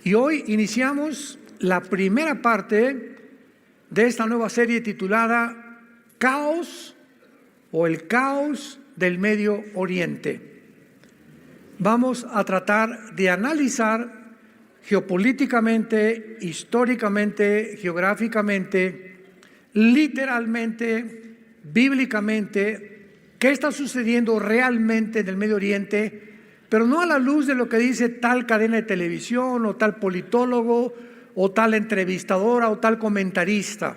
Y hoy iniciamos la primera parte de esta nueva serie titulada Caos o el caos del Medio Oriente. Vamos a tratar de analizar geopolíticamente, históricamente, geográficamente, literalmente, bíblicamente, qué está sucediendo realmente en el Medio Oriente, pero no a la luz de lo que dice tal cadena de televisión o tal politólogo o tal entrevistadora o tal comentarista.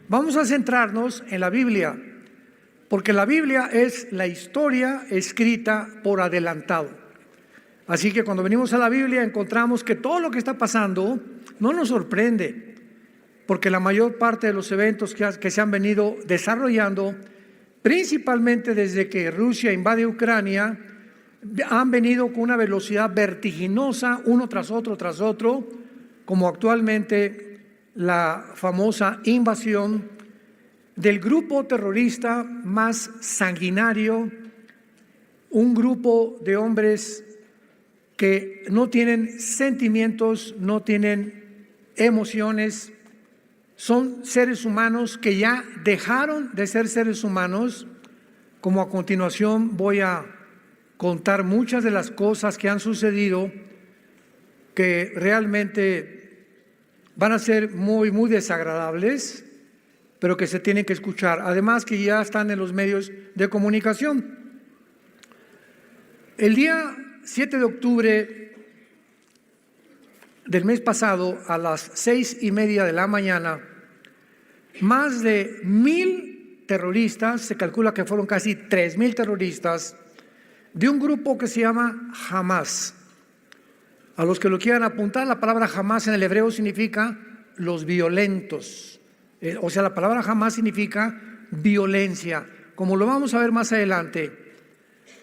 Vamos a centrarnos en la Biblia, porque la Biblia es la historia escrita por adelantado. Así que cuando venimos a la Biblia encontramos que todo lo que está pasando no nos sorprende, porque la mayor parte de los eventos que se han venido desarrollando, principalmente desde que Rusia invade Ucrania, han venido con una velocidad vertiginosa, uno tras otro, como actualmente la famosa invasión del grupo terrorista más sanguinario, un grupo de hombres que no tienen sentimientos, no tienen emociones, son seres humanos que ya dejaron de ser seres humanos, como a continuación voy a contar muchas de las cosas que han sucedido que realmente van a ser muy desagradables, pero que se tienen que escuchar. Además que ya están en los medios de comunicación. El día 7 de octubre del mes pasado, a las 6:30 de la mañana, más de 1,000 terroristas, se calcula que fueron casi 3,000 terroristas, de un grupo que se llama Hamas. A los que lo quieran apuntar, la palabra Hamas en el hebreo significa los violentos. O sea, la palabra Hamas significa violencia, como lo vamos a ver más adelante.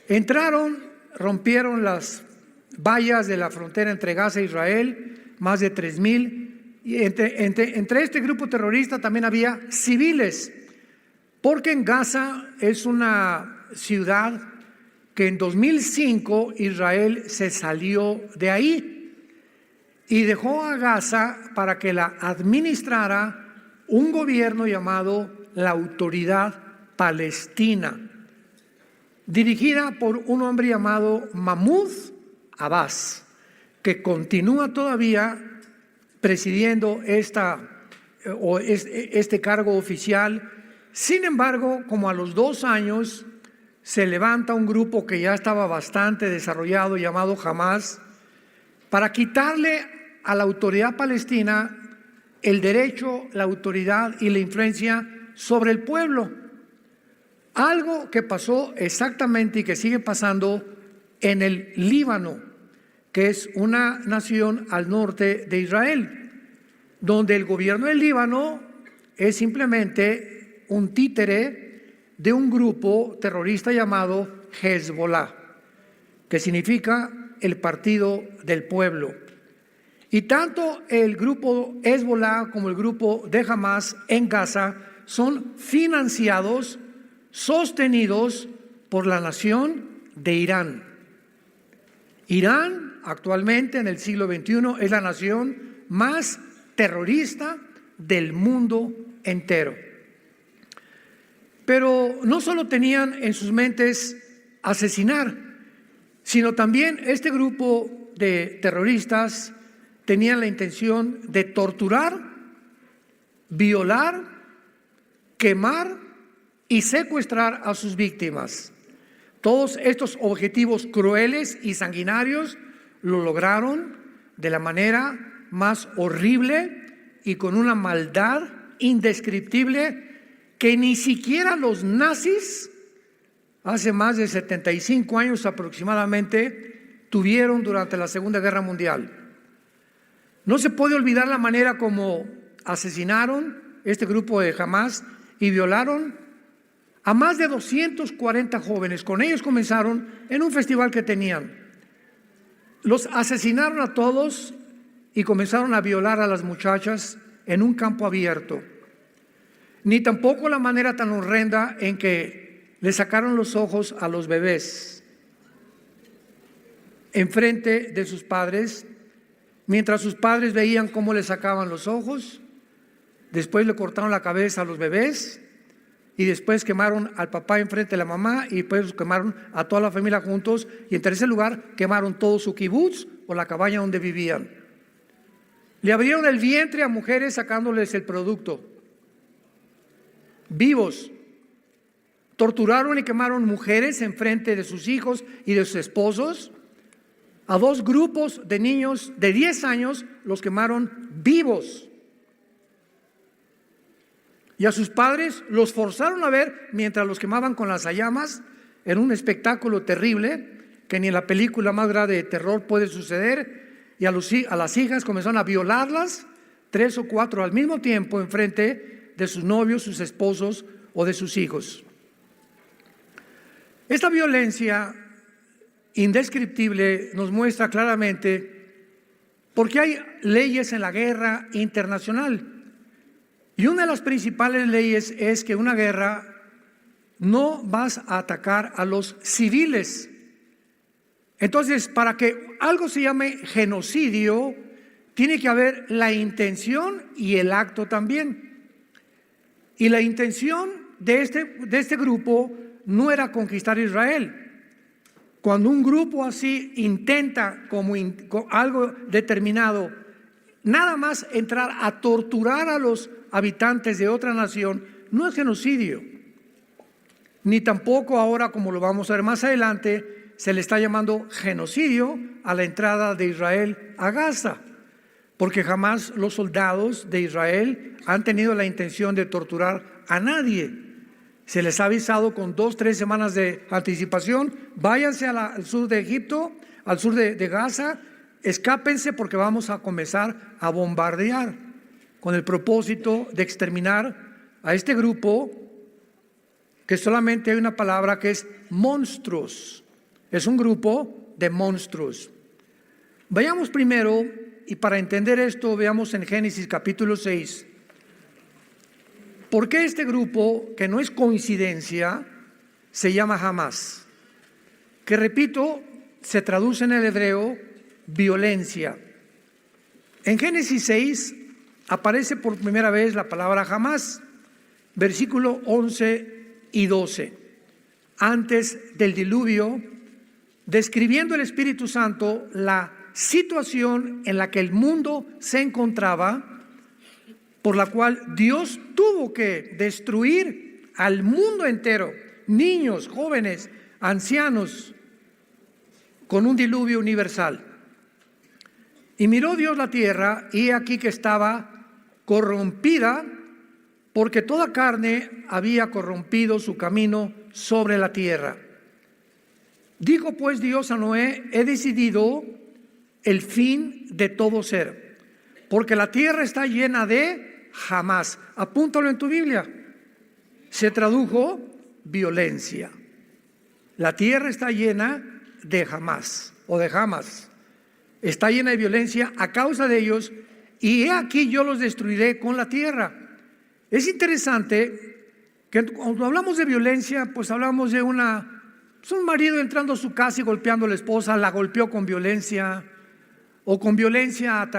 Entraron, rompieron las vallas de la frontera entre Gaza e Israel, más de 3,000. Y entre este grupo terrorista también había civiles, porque en Gaza es una ciudad que en 2005 Israel se salió de ahí y dejó a Gaza para que la administrara un gobierno llamado la Autoridad Palestina, dirigida por un hombre llamado Mahmoud Abbas, que continúa todavía presidiendo este cargo oficial. Sin embargo, como a los 2 años, se levanta un grupo que ya estaba bastante desarrollado llamado Hamas para quitarle a la autoridad palestina el derecho, la autoridad y la influencia sobre el pueblo. Algo que pasó exactamente y que sigue pasando en el Líbano, que es una nación al norte de Israel, donde el gobierno del Líbano es simplemente un títere de un grupo terrorista llamado Hezbollah, que significa el partido del pueblo. Y tanto el grupo Hezbollah como el grupo de Hamas en Gaza son financiados, sostenidos por la nación de Irán. Irán actualmente en el siglo XXI es la nación más terrorista del mundo entero. Pero no solo tenían en sus mentes asesinar, sino también este grupo de terroristas tenían la intención de torturar, violar, quemar y secuestrar a sus víctimas. Todos estos objetivos crueles y sanguinarios lo lograron de la manera más horrible y con una maldad indescriptible que ni siquiera los nazis, hace más de 75 años aproximadamente, tuvieron durante la Segunda Guerra Mundial. No se puede olvidar la manera como asesinaron este grupo de Hamas y violaron a más de 240 jóvenes. Con ellos comenzaron en un festival que tenían. Los asesinaron a todos y comenzaron a violar a las muchachas en un campo abierto. Ni tampoco la manera tan horrenda en que le sacaron los ojos a los bebés enfrente de sus padres, mientras sus padres veían cómo le sacaban los ojos, después le cortaron la cabeza a los bebés, y después quemaron al papá enfrente de la mamá, y después quemaron a toda la familia juntos, y en tercer lugar quemaron todo su kibutz o la cabaña donde vivían. Le abrieron el vientre a mujeres sacándoles el producto, vivos. Torturaron y quemaron mujeres enfrente de sus hijos y de sus esposos. A 2 grupos de niños de 10 años los quemaron vivos. Y a sus padres los forzaron a ver mientras los quemaban con las llamas, en un espectáculo terrible que ni en la película más grande de terror puede suceder. Y a las hijas comenzaron a violarlas, 3 o 4 al mismo tiempo, enfrente de sus novios, sus esposos o de sus hijos. Esta violencia indescriptible nos muestra claramente por qué hay leyes en la guerra internacional. Y una de las principales leyes es que en una guerra no vas a atacar a los civiles. Entonces, para que algo se llame genocidio, tiene que haber la intención y el acto también. Y la intención de este grupo no era conquistar Israel. Cuando un grupo así intenta como algo determinado, nada más entrar a torturar a los habitantes de otra nación, no es genocidio. Ni tampoco ahora, como lo vamos a ver más adelante, se le está llamando genocidio a la entrada de Israel a Gaza, porque jamás los soldados de Israel han tenido la intención de torturar a nadie. Se les ha avisado con 2 o 3 semanas de anticipación: váyanse al sur de Egipto, al sur de Gaza, escápense porque vamos a comenzar a bombardear, con el propósito de exterminar a este grupo, que solamente hay una palabra que es monstruos. Es un grupo de monstruos. Vayamos primero, y para entender esto, veamos en Génesis capítulo 6. ¿Por qué este grupo, que no es coincidencia, se llama Hamás? Que, repito, se traduce en el hebreo violencia. En Génesis 6 aparece por primera vez la palabra Hamás, versículo 11 y 12. Antes del diluvio, describiendo el Espíritu Santo la situación en la que el mundo se encontraba, por la cual Dios tuvo que destruir al mundo entero, niños, jóvenes, ancianos, con un diluvio universal. Y miró Dios la tierra, y aquí que estaba corrompida, porque toda carne había corrompido su camino sobre la tierra. Dijo pues Dios a Noé: he decidido el fin de todo ser, porque la tierra está llena de Hamás. Apúntalo en tu Biblia. Se tradujo violencia. La tierra está llena de Hamás o de Hamas. Está llena de violencia a causa de ellos, y he aquí yo los destruiré con la tierra. Es interesante que cuando hablamos de violencia, pues hablamos de un marido entrando a su casa y golpeando a la esposa, la golpeó con violencia, o con violencia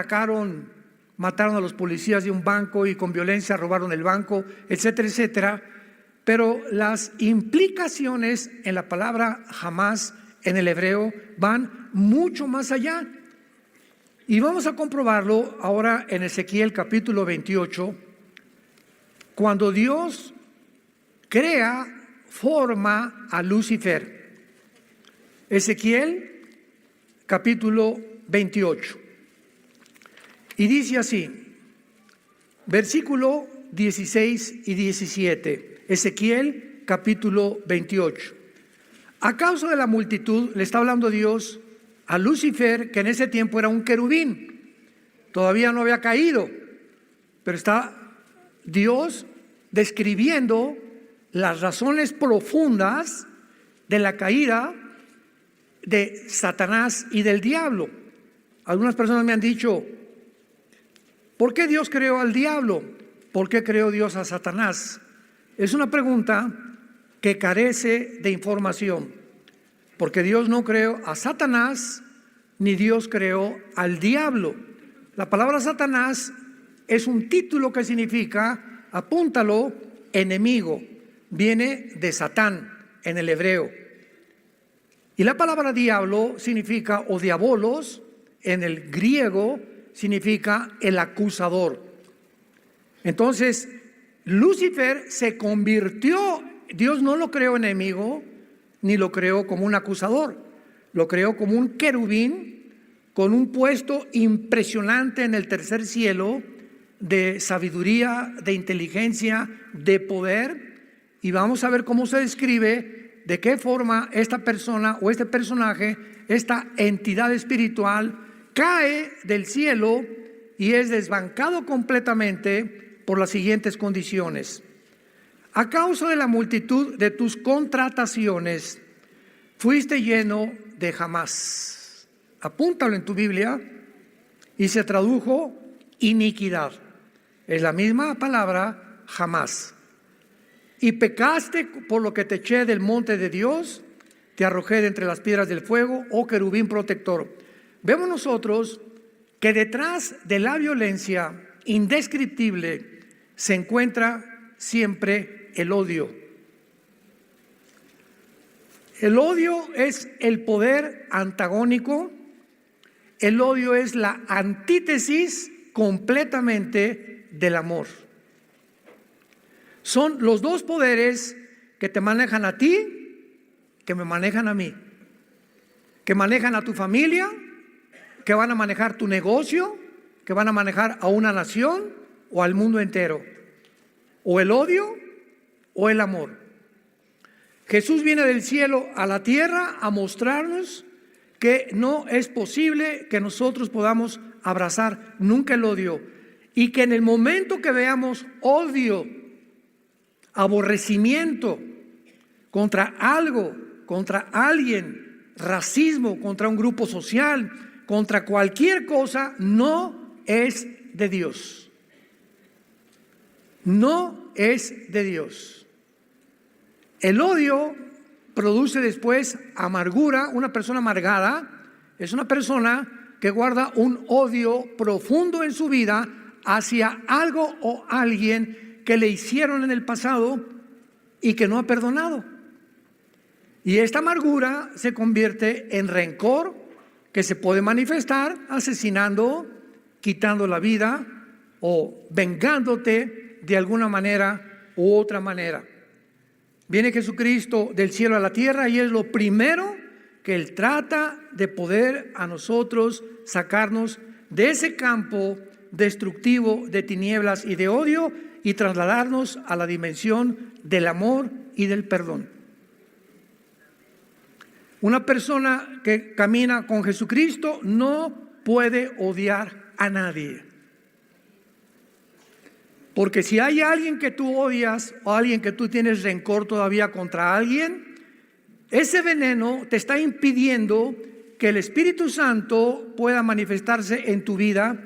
mataron a los policías de un banco, y con violencia robaron el banco, etcétera, etcétera. Pero las implicaciones en la palabra Hamás en el hebreo van mucho más allá. Y vamos a comprobarlo ahora en Ezequiel capítulo 28, cuando Dios forma a Lucifer. Ezequiel capítulo 28. Y dice así, versículo 16 y 17, Ezequiel capítulo 28. A causa de la multitud, le está hablando Dios a Lucifer, que en ese tiempo era un querubín, todavía no había caído, pero está Dios describiendo las razones profundas de la caída de Satanás y del diablo. Algunas personas me han dicho: ¿por qué Dios creó al diablo? ¿Por qué creó Dios a Satanás? Es una pregunta que carece de información, porque Dios no creó a Satanás ni Dios creó al diablo. La palabra Satanás es un título que significa, apúntalo, enemigo. Viene de Satán en el hebreo. Y la palabra diablo significa, o diabolos, en el griego significa el acusador. Entonces, Lucifer se convirtió, Dios no lo creó enemigo, ni lo creó como un acusador, lo creó como un querubín con un puesto impresionante en el tercer cielo de sabiduría, de inteligencia, de poder. Y vamos a ver cómo se describe, de qué forma esta persona o este personaje, esta entidad espiritual, cae del cielo y es desbancado completamente por las siguientes condiciones. A causa de la multitud de tus contrataciones, fuiste lleno de jamás. Apúntalo en tu Biblia, y se tradujo iniquidad. Es la misma palabra, jamás. Y pecaste, por lo que te eché del monte de Dios, te arrojé de entre las piedras del fuego, oh querubín protector. Vemos nosotros que detrás de la violencia indescriptible se encuentra siempre el odio. El odio es el poder antagónico. El odio es la antítesis completamente del amor. Son los dos poderes que te manejan a ti, que me manejan a mí, que manejan a tu familia, que van a manejar tu negocio, que van a manejar a una nación o al mundo entero. O el odio o el amor. Jesús viene del cielo a la tierra a mostrarnos que no es posible que nosotros podamos abrazar nunca el odio, y que en el momento que veamos odio, aborrecimiento contra algo, contra alguien, racismo contra un grupo social, contra cualquier cosa, no es de Dios. No es de Dios. El odio produce después amargura. Una persona amargada es una persona que guarda un odio profundo en su vida hacia algo o alguien que le hicieron en el pasado y que no ha perdonado. Y esta amargura se convierte en rencor, que se puede manifestar asesinando, quitando la vida o vengándote de alguna manera u otra manera. Viene Jesucristo del cielo a la tierra y es lo primero que Él trata de poder a nosotros sacarnos de ese campo destructivo de tinieblas y de odio y trasladarnos a la dimensión del amor y del perdón. Una persona que camina con Jesucristo no puede odiar a nadie. Porque si hay alguien que tú odias o alguien que tú tienes rencor todavía contra alguien, ese veneno te está impidiendo que el Espíritu Santo pueda manifestarse en tu vida.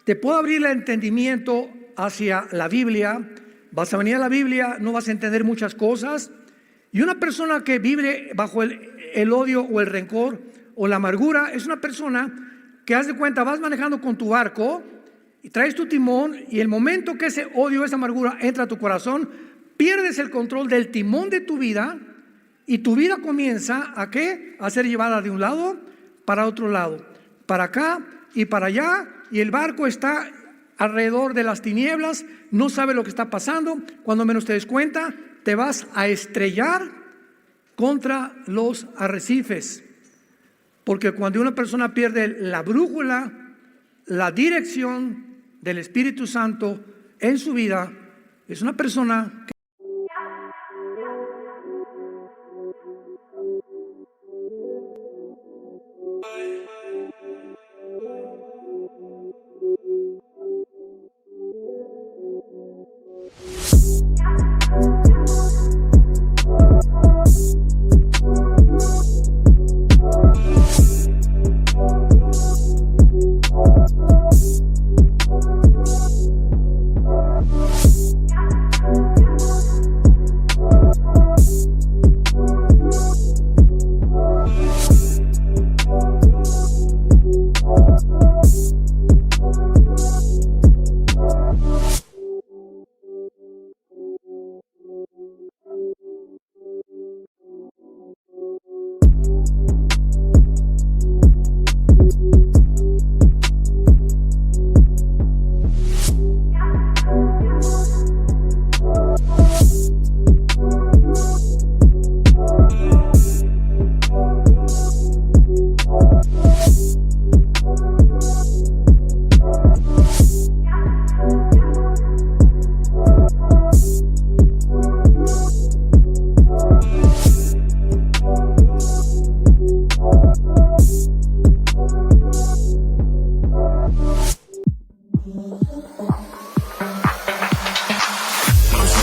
Te puede abrir el entendimiento hacia la Biblia. Vas a venir a la Biblia, no vas a entender muchas cosas. Y una persona que vive bajo el odio o el rencor o la amargura es una persona que, haz de cuenta, vas manejando con tu barco y traes tu timón, y el momento que ese odio, esa amargura entra a tu corazón, pierdes el control del timón de tu vida y tu vida comienza ¿a qué? A ser llevada de un lado para otro lado, para acá y para allá, y el barco está alrededor de las tinieblas, no sabe lo que está pasando. Cuando menos te des cuenta, te vas a estrellar contra los arrecifes, porque cuando una persona pierde la brújula, la dirección del Espíritu Santo en su vida, es una persona que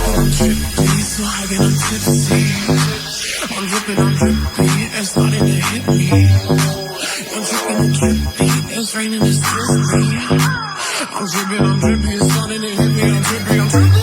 I'm trippy, so high and I'm tipsy. I'm drippy, it's starting to hit me. I'm drippy, it's raining, it's drippy. I'm drippy, it's starting to hit me. I'm drippy, I'm trippy.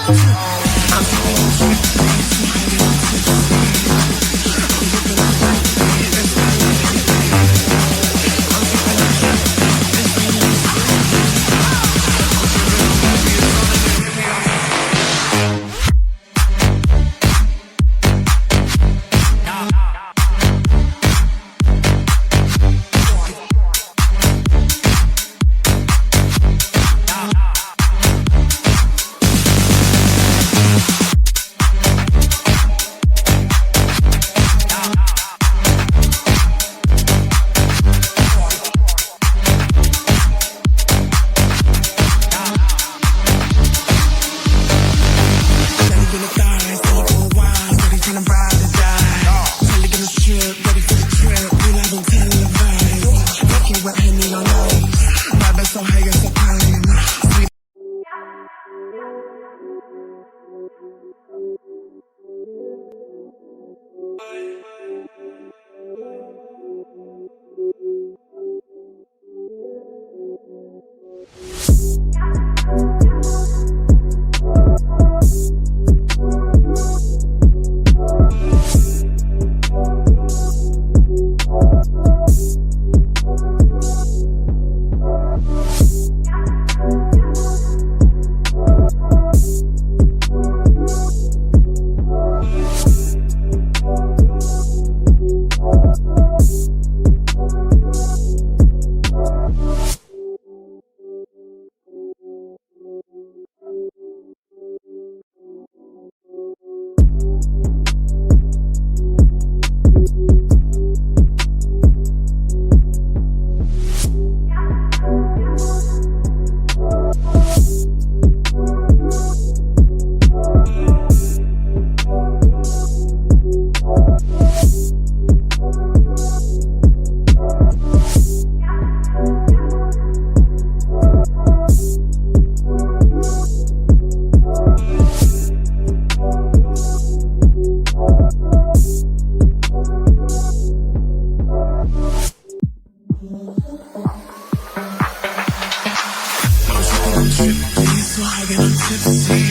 I'm trippy, so high and I'm tipsy.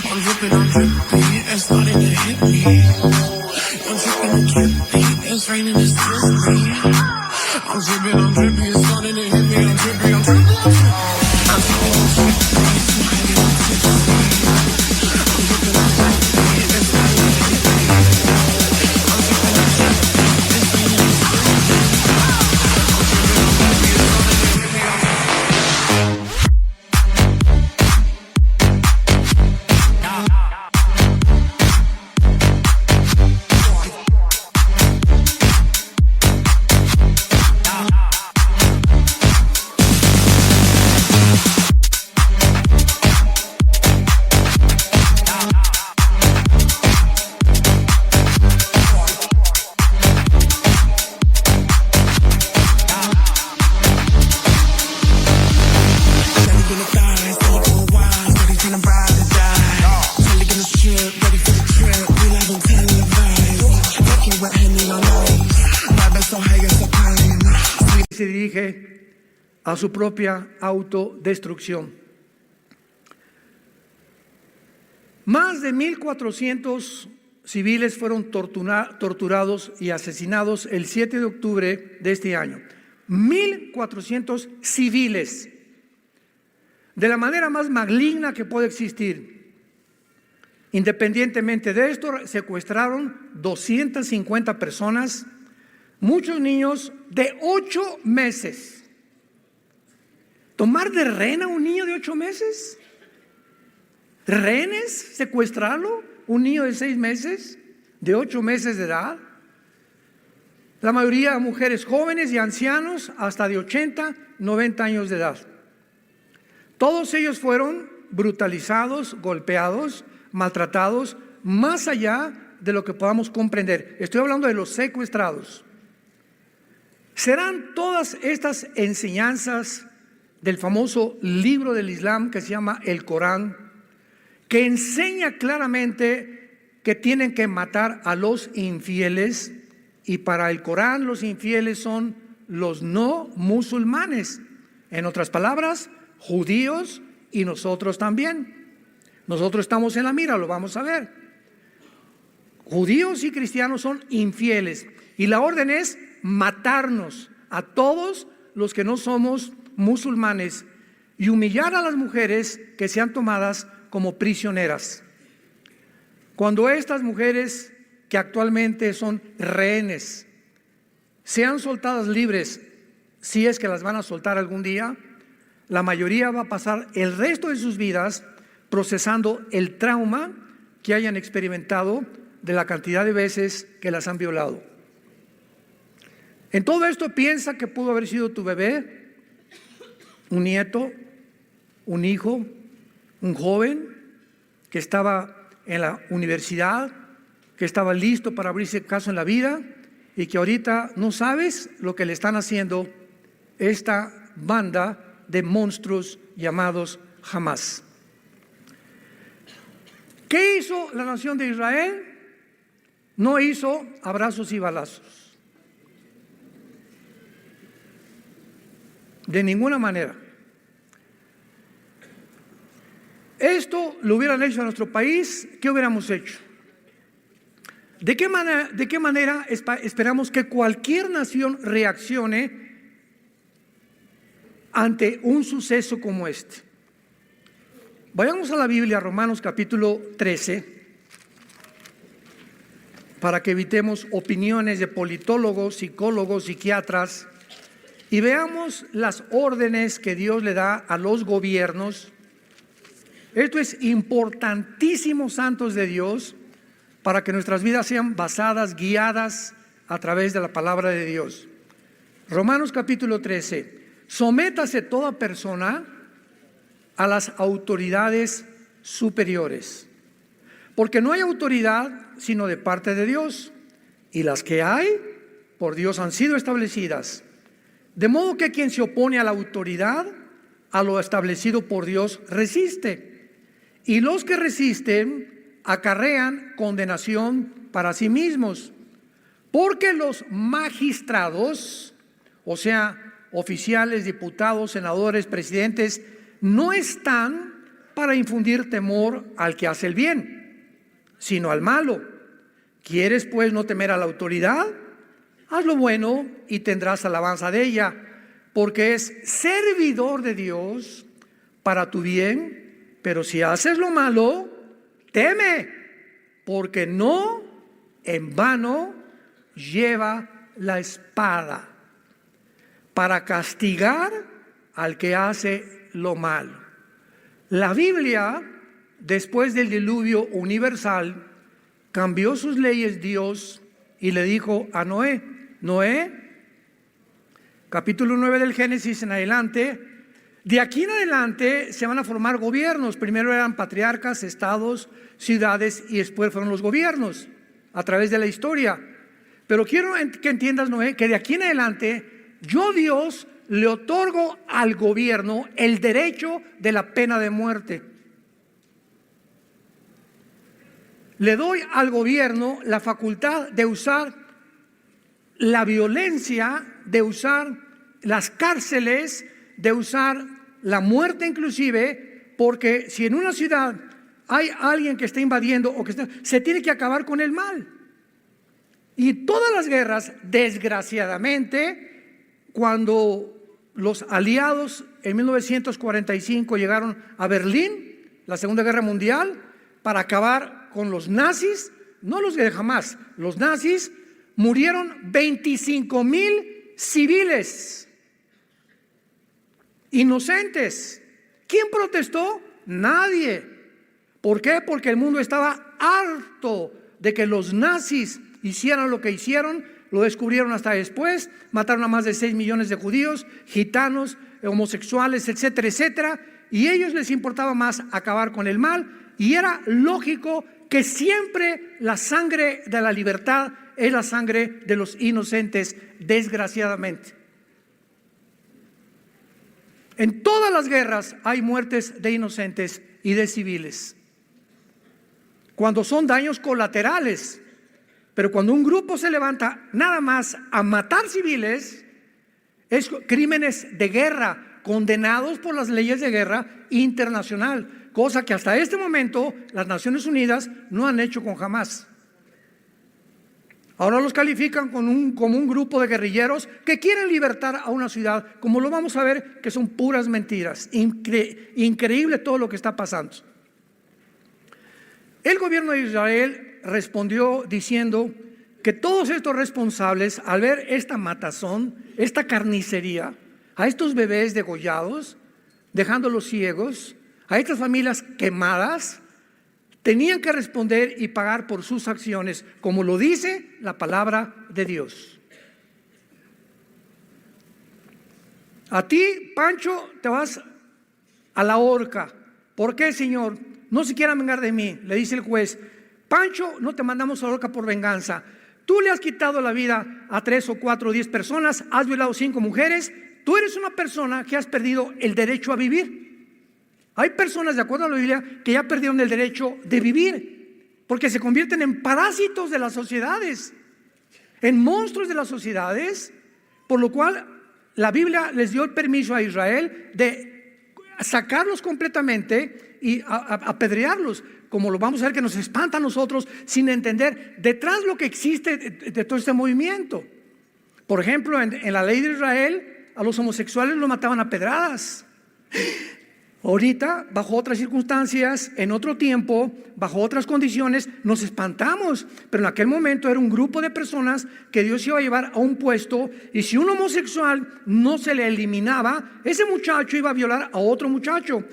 I'm drippy, it's starting to hit me. I'm drippy, it's raining, it's drippy. I'm drippy, it's starting to hit me. Se dirige a su propia autodestrucción. Más de 1,400 civiles fueron torturados y asesinados el 7 de octubre de este año. 1,400 civiles, de la manera más maligna que puede existir. Independientemente de esto, secuestraron 250 personas, muchos niños de 8 meses. ¿Tomar de rehén a un niño de 8 meses? ¿Rehenes? ¿Secuestrarlo? ¿Un niño de 6 meses? ¿De 8 meses de edad? La mayoría mujeres jóvenes y ancianos hasta de 80, 90 años de edad. Todos ellos fueron brutalizados, golpeados, maltratados, más allá de lo que podamos comprender. Estoy hablando de los secuestrados. ¿Serán todas estas enseñanzas del famoso libro del Islam que se llama el Corán, que enseña claramente que tienen que matar a los infieles, y para el Corán los infieles son los no musulmanes. En otras palabras, judíos y nosotros también. Nosotros estamos en la mira, lo vamos a ver. Judíos y cristianos son infieles y la orden es matarnos a todos los que no somos musulmanes y humillar a las mujeres que sean tomadas como prisioneras. Cuando estas mujeres que actualmente son rehenes sean soltadas libres, si es que las van a soltar algún día, la mayoría va a pasar el resto de sus vidas procesando el trauma que hayan experimentado de la cantidad de veces que las han violado. En todo esto piensa que pudo haber sido tu bebé, un nieto, un hijo, un joven que estaba en la universidad, que estaba listo para abrirse caso en la vida y que ahorita no sabes lo que le están haciendo esta banda de monstruos llamados Hamas. ¿Qué hizo la nación de Israel? No hizo abrazos y balazos. De ninguna manera. Esto lo hubieran hecho en nuestro país, ¿qué hubiéramos hecho? ¿De qué manera esperamos que cualquier nación reaccione ante un suceso como este? Vayamos a la Biblia, Romanos capítulo 13, para que evitemos opiniones de politólogos, psicólogos, psiquiatras, y veamos las órdenes que Dios le da a los gobiernos. Esto es importantísimo, santos de Dios, para que nuestras vidas sean basadas, guiadas a través de la palabra de Dios. Romanos capítulo 13. Sométase toda persona a las autoridades superiores, porque no hay autoridad sino de parte de Dios, y las que hay por Dios han sido establecidas. De modo que quien se opone a la autoridad, a lo establecido por Dios, resiste, y los que resisten acarrean condenación para sí mismos, porque los magistrados, o sea, oficiales, diputados, senadores, presidentes, no están para infundir temor al que hace el bien, sino al malo. ¿Quieres pues no temer a la autoridad? Haz lo bueno y tendrás alabanza de ella, porque es servidor de Dios para tu bien. Pero si haces lo malo, teme, porque no en vano lleva la espada para castigar al que hace lo malo. La Biblia, después del diluvio universal, cambió sus leyes Dios y le dijo a Noé, capítulo 9 del Génesis en adelante, de aquí en adelante se van a formar gobiernos. Primero eran patriarcas, estados, ciudades, y después fueron los gobiernos a través de la historia. Pero quiero que entiendas, Noé, que de aquí en adelante yo, Dios, le otorgo al gobierno el derecho de la pena de muerte. Le doy al gobierno la facultad de usar la violencia, de usar las cárceles, de usar la muerte inclusive, porque si en una ciudad hay alguien que está invadiendo o se tiene que acabar con el mal. Y todas las guerras, desgraciadamente, cuando los aliados en 1945 llegaron a Berlín, la Segunda Guerra Mundial, para acabar con los nazis, no los de Hamas, los nazis, murieron 25,000 civiles inocentes. ¿Quién protestó? Nadie. ¿Por qué? Porque el mundo estaba harto de que los nazis hicieran lo que hicieron. Lo descubrieron hasta después. Mataron a más de 6 millones de judíos, gitanos, homosexuales, etcétera, etcétera. Y a ellos les importaba más acabar con el mal. Y era lógico que siempre la sangre de la libertad es la sangre de los inocentes, desgraciadamente. En todas las guerras hay muertes de inocentes y de civiles. cuando son daños colaterales. Pero cuando un grupo se levanta nada más a matar civiles, es crímenes de guerra, condenados por las leyes de guerra internacional, cosa que hasta este momento las Naciones Unidas no han hecho con Hamás. Ahora los califican como un grupo de guerrilleros que quieren libertar a una ciudad, como lo vamos a ver, que son puras mentiras. Increíble todo lo que está pasando. El gobierno de Israel respondió diciendo que todos estos responsables, al ver esta matazón, esta carnicería, a estos bebés degollados, dejándolos ciegos, a estas familias quemadas, tenían que responder y pagar por sus acciones, como lo dice la palabra de Dios. A ti, Pancho, te vas a la horca. ¿Por qué, Señor? No se quiera vengar de mí, le dice el juez. Pancho, no te mandamos a la horca por venganza. Tú le has quitado la vida a 3 o 4 o 10 personas, has violado 5 mujeres. Tú eres una persona que has perdido el derecho a vivir. Hay personas, de acuerdo a la Biblia, que ya perdieron el derecho de vivir, porque se convierten en parásitos de las sociedades, en monstruos de las sociedades, por lo cual la Biblia les dio el permiso a Israel de sacarlos completamente y apedrearlos, como lo vamos a ver que nos espanta a nosotros sin entender detrás lo que existe de todo este movimiento. Por ejemplo, en la ley de Israel, a los homosexuales los mataban a pedradas. Ahorita, bajo otras circunstancias, en otro tiempo, bajo otras condiciones, nos espantamos. Pero en aquel momento era un grupo de personas que Dios iba a llevar a un puesto, y si un homosexual no se le eliminaba, ese muchacho iba a violar a otro muchacho.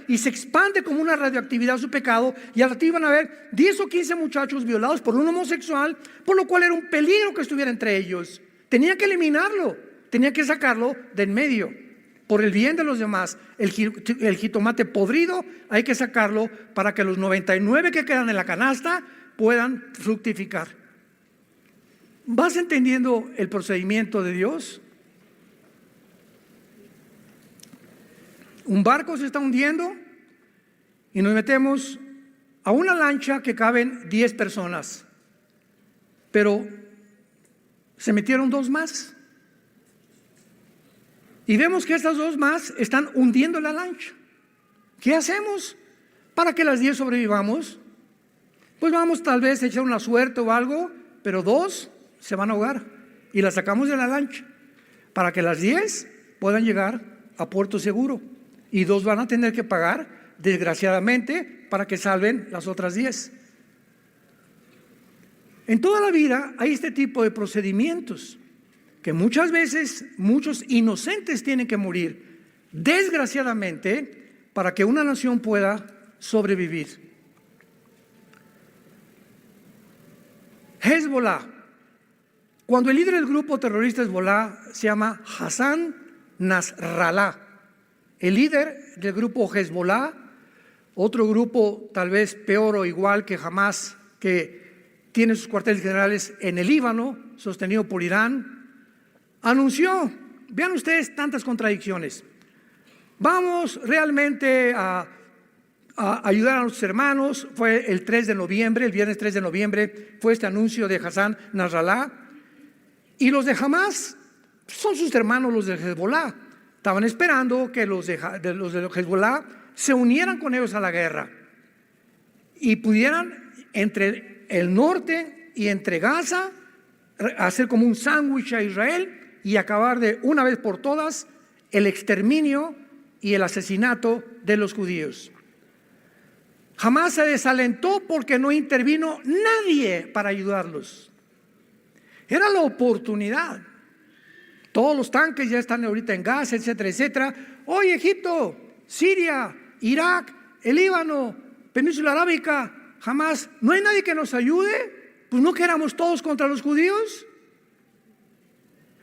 Y se expande como una radioactividad su pecado, y al rato iban a haber 10 o 15 muchachos violados por un homosexual, por lo cual era un peligro que estuviera entre ellos. Tenía que eliminarlo, tenía que sacarlo del medio. Por el bien de los demás, el jitomate podrido hay que sacarlo para que los 99 que quedan en la canasta puedan fructificar. ¿Vas entendiendo el procedimiento de Dios? Un barco se está hundiendo y nos metemos a una lancha que caben 10 personas, pero se metieron 2 más. Y vemos que estas 2 más están hundiendo la lancha. ¿Qué hacemos para que las 10 sobrevivamos? Pues vamos tal vez a echar una suerte o algo, pero 2 se van a ahogar y las sacamos de la lancha para que las 10 puedan llegar a puerto seguro, y 2 van a tener que pagar, desgraciadamente, para que salven las otras 10. En toda la vida hay este tipo de procedimientos, que muchas veces muchos inocentes tienen que morir, desgraciadamente, para que una nación pueda sobrevivir. Hezbollah. Cuando el líder del grupo terrorista Hezbollah se llama Hassan Nasrallah, el líder del grupo Hezbollah, otro grupo tal vez peor o igual que Hamás, que tiene sus cuarteles generales en el Líbano, sostenido por Irán, anunció, vean ustedes tantas contradicciones, vamos realmente a ayudar a nuestros hermanos. Fue el 3 de noviembre, el viernes 3 de noviembre, fue este anuncio de Hassan Nasrallah. Y los de Hamás son sus hermanos, los de Hezbollah. Estaban esperando que los de Hezbollah se unieran con ellos a la guerra y pudieran entre el norte y entre Gaza hacer como un sándwich a Israel y acabar de una vez por todas el exterminio y el asesinato de los judíos. Jamás se desalentó porque no intervino nadie para ayudarlos. Era la oportunidad. Todos los tanques ya están ahorita en Gaza, etcétera, etcétera. Hoy Egipto, Siria, Irak, el Líbano, Península Arábica, jamás, ¿no hay nadie que nos ayude? Pues no que éramos todos contra los judíos.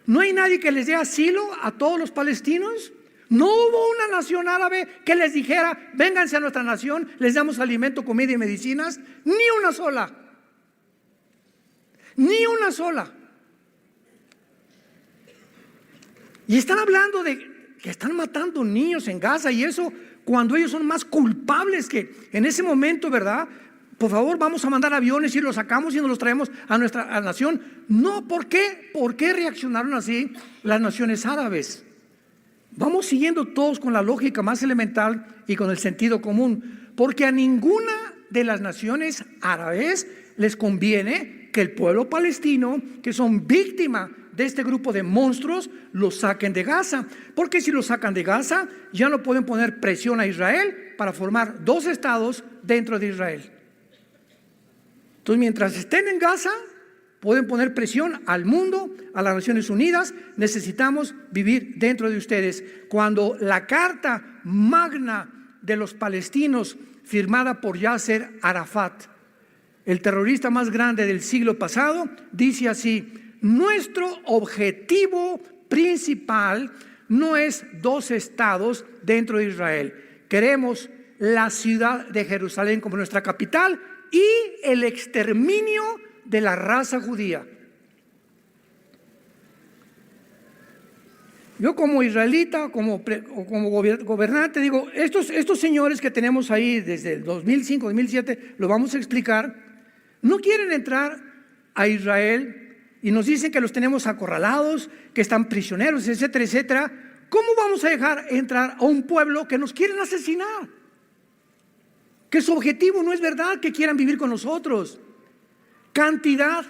¿No hay nadie que les dé asilo a todos los palestinos? No hubo una nación árabe que les dijera, vénganse a nuestra nación, les damos alimento, comida y medicinas. Ni una sola. Ni una sola. Y están hablando de que están matando niños en Gaza, y eso cuando ellos son más culpables que en ese momento, ¿verdad? Por favor, vamos a mandar aviones y los sacamos y nos los traemos a nuestra nación. No, ¿por qué? ¿Por qué reaccionaron así las naciones árabes? Vamos siguiendo todos con la lógica más elemental y con el sentido común, porque a ninguna de las naciones árabes les conviene que el pueblo palestino, que son víctimas de este grupo de monstruos, los saquen de Gaza, porque si los sacan de Gaza ya no pueden poner presión a Israel para formar dos estados dentro de Israel. Entonces, mientras estén en Gaza, pueden poner presión al mundo, a las Naciones Unidas. Necesitamos vivir dentro de ustedes. Cuando la carta magna de los palestinos, firmada por Yasser Arafat, el terrorista más grande del siglo pasado, dice así: nuestro objetivo principal no es dos estados dentro de Israel. Queremos la ciudad de Jerusalén como nuestra capital y el exterminio de la raza judía. Yo como israelita, como gobernante, digo, estos señores que tenemos ahí desde el 2005, 2007, lo vamos a explicar, no quieren entrar a Israel y nos dicen que los tenemos acorralados, que están prisioneros, etcétera, etcétera. ¿Cómo vamos a dejar entrar a un pueblo que nos quieren asesinar? Que su objetivo no es verdad que quieran vivir con nosotros. Cantidad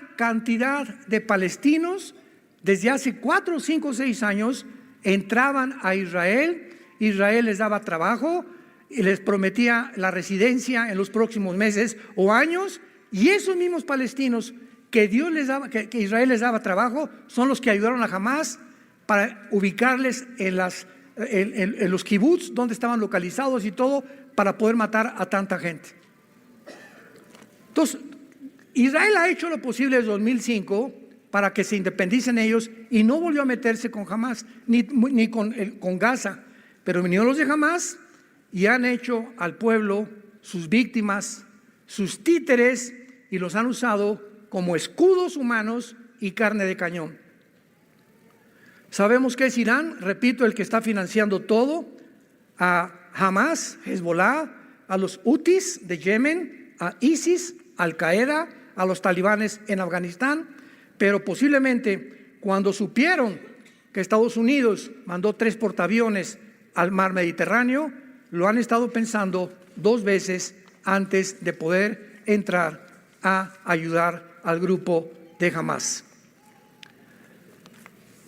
de palestinos desde hace 4, 5, 6 años entraban a Israel. Israel les daba trabajo y les prometía la residencia en los próximos meses o años, y esos mismos palestinos que Israel les daba trabajo son los que ayudaron a Hamás para ubicarles en los kibbutz donde estaban localizados y todo, para poder matar a tanta gente. Entonces, Israel ha hecho lo posible desde 2005 para que se independicen ellos y no volvió a meterse con Hamás ni con Gaza, pero vinieron los de Hamás y han hecho al pueblo sus víctimas, sus títeres, y los han usado como escudos humanos y carne de cañón. Sabemos que es Irán, repito, el que está financiando todo, a Hamás, Hezbollah, a los Houthis de Yemen, a ISIS, Al Qaeda, a los talibanes en Afganistán. Pero posiblemente cuando supieron que Estados Unidos mandó 3 portaaviones al mar Mediterráneo, lo han estado pensando 2 veces antes de poder entrar a ayudar al grupo de Hamás.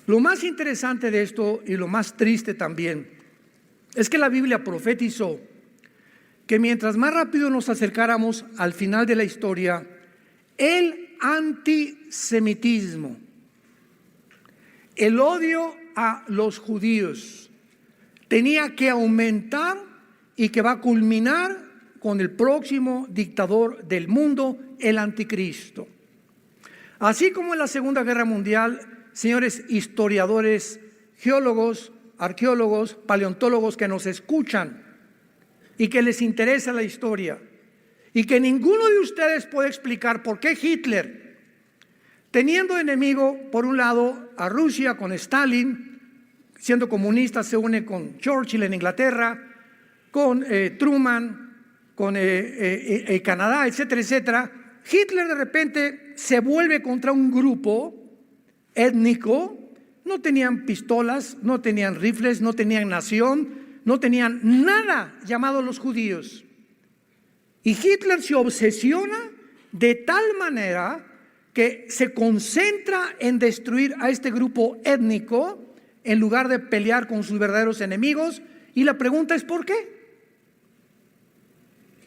Lo más interesante de esto y lo más triste también es que la Biblia profetizó que mientras más rápido nos acercáramos al final de la historia, el antisemitismo, el odio a los judíos, tenía que aumentar y que va a culminar con el próximo dictador del mundo, el anticristo. Así como en la Segunda Guerra Mundial, señores historiadores, geólogos, arqueólogos, paleontólogos que nos escuchan y que les interesa la historia, y que ninguno de ustedes puede explicar por qué Hitler, teniendo enemigo por un lado a Rusia con Stalin, siendo comunista se une con Churchill en Inglaterra, con Truman, con Canadá, etcétera, etcétera. Hitler de repente se vuelve contra un grupo étnico. No tenían pistolas, no tenían rifles, no tenían nación, no tenían nada llamado los judíos. Y Hitler se obsesiona de tal manera que se concentra en destruir a este grupo étnico en lugar de pelear con sus verdaderos enemigos. Y la pregunta es ¿por qué?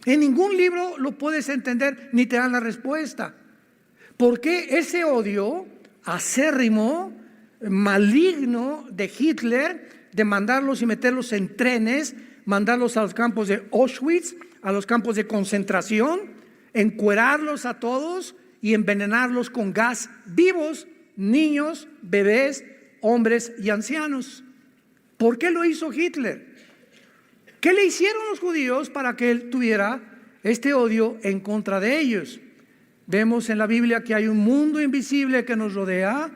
En ningún libro lo puedes entender ni te dan la respuesta. ¿Por qué ese odio acérrimo, maligno de Hitler, de mandarlos y meterlos en trenes, mandarlos a los campos de Auschwitz, a los campos de concentración, encuerarlos a todos y envenenarlos con gas vivos, niños, bebés, hombres y ancianos? ¿Por qué lo hizo Hitler? ¿Qué le hicieron los judíos para que él tuviera este odio en contra de ellos? Vemos en la Biblia que hay un mundo invisible que nos rodea,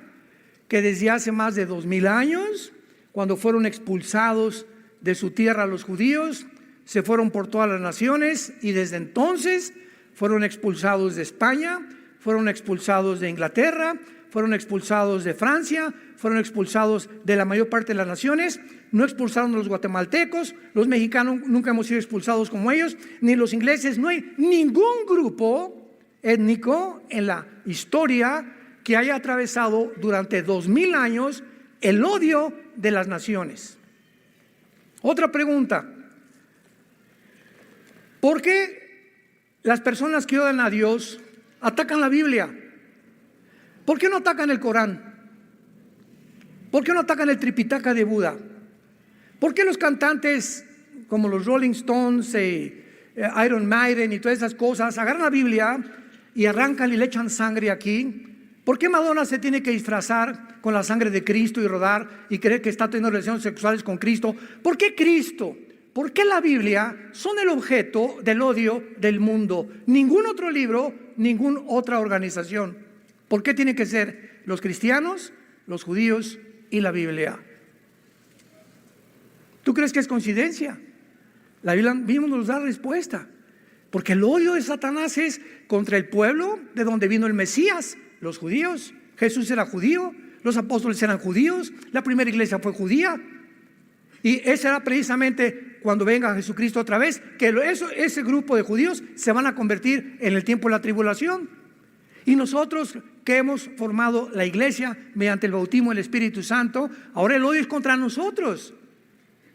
que desde hace más de 2000 años, cuando fueron expulsados de su tierra los judíos, se fueron por todas las naciones y desde entonces fueron expulsados de España, fueron expulsados de Inglaterra, fueron expulsados de Francia, fueron expulsados de la mayor parte de las naciones. No expulsaron a los guatemaltecos, los mexicanos nunca hemos sido expulsados como ellos, ni los ingleses. No hay ningún grupo étnico en la historia que haya atravesado durante 2000 años el odio de las naciones. Otra pregunta: ¿por qué las personas que odian a Dios atacan la Biblia? ¿Por qué no atacan el Corán? ¿Por qué no atacan el Tripitaka de Buda? ¿Por qué los cantantes como los Rolling Stones, Iron Maiden y todas esas cosas agarran la Biblia y arrancan y le echan sangre aquí? ¿Por qué Madonna se tiene que disfrazar con la sangre de Cristo y rodar y creer que está teniendo relaciones sexuales con Cristo? ¿Por qué Cristo? ¿Por qué la Biblia son el objeto del odio del mundo? Ningún otro libro, ninguna otra organización. ¿Por qué tiene que ser los cristianos, los judíos y la Biblia? ¿Tú crees que es coincidencia? La Biblia mismo nos da respuesta. Porque el odio de Satanás es contra el pueblo de donde vino el Mesías, los judíos. Jesús era judío, los apóstoles eran judíos, la primera iglesia fue judía. Y ese será precisamente cuando venga Jesucristo otra vez, que ese grupo de judíos se van a convertir en el tiempo de la tribulación. Y nosotros que hemos formado la iglesia mediante el bautismo del Espíritu Santo, ahora el odio es contra nosotros.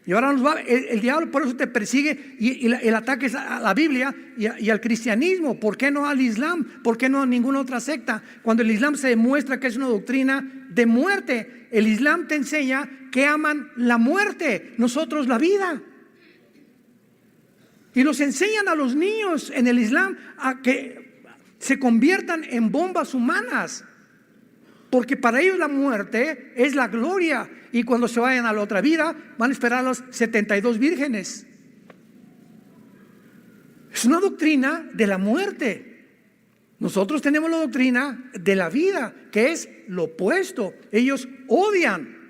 Y ahora el diablo por eso te persigue y el ataque es a la Biblia y al cristianismo. ¿Por qué no al Islam? ¿Por qué no a ninguna otra secta? Cuando el Islam se demuestra que es una doctrina de muerte. El Islam te enseña que aman la muerte, nosotros la vida. Y nos enseñan a los niños en el Islam a que se conviertan en bombas humanas, porque para ellos la muerte es la gloria, y cuando se vayan a la otra vida van a esperar a las 72 vírgenes. Es una doctrina de la muerte. Nosotros tenemos la doctrina de la vida, que es lo opuesto. Ellos odian.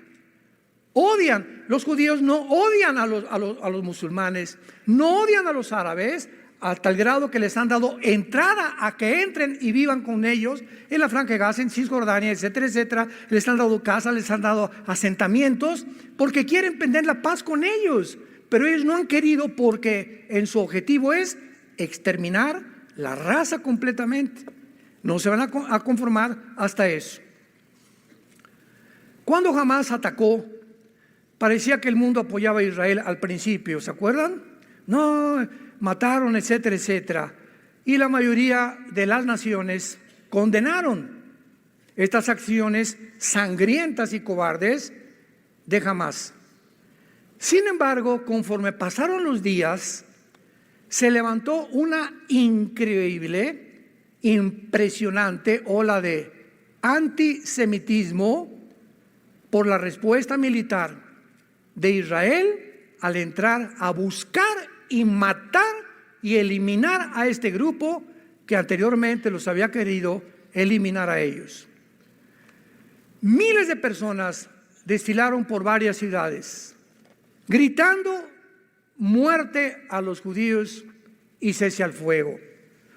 Los judíos no odian a los musulmanes, no odian a los árabes, a tal grado que les han dado entrada a que entren y vivan con ellos en la Franja de Gaza, en Cisjordania, etcétera, etcétera. Les han dado casas, les han dado asentamientos, porque quieren tener la paz con ellos. Pero ellos no han querido, porque en su objetivo es exterminar la raza completamente. No se van a conformar hasta eso. Cuando Hamás atacó, parecía que el mundo apoyaba a Israel al principio, ¿se acuerdan? No, mataron, etcétera, etcétera. Y la mayoría de las naciones condenaron estas acciones sangrientas y cobardes de Hamás. Sin embargo, conforme pasaron los días, se levantó una increíble, impresionante ola de antisemitismo por la respuesta militar de Israel al entrar a buscar y matar y eliminar a este grupo que anteriormente los había querido eliminar a ellos. Miles de personas desfilaron por varias ciudades, gritando muerte a los judíos y cese al fuego.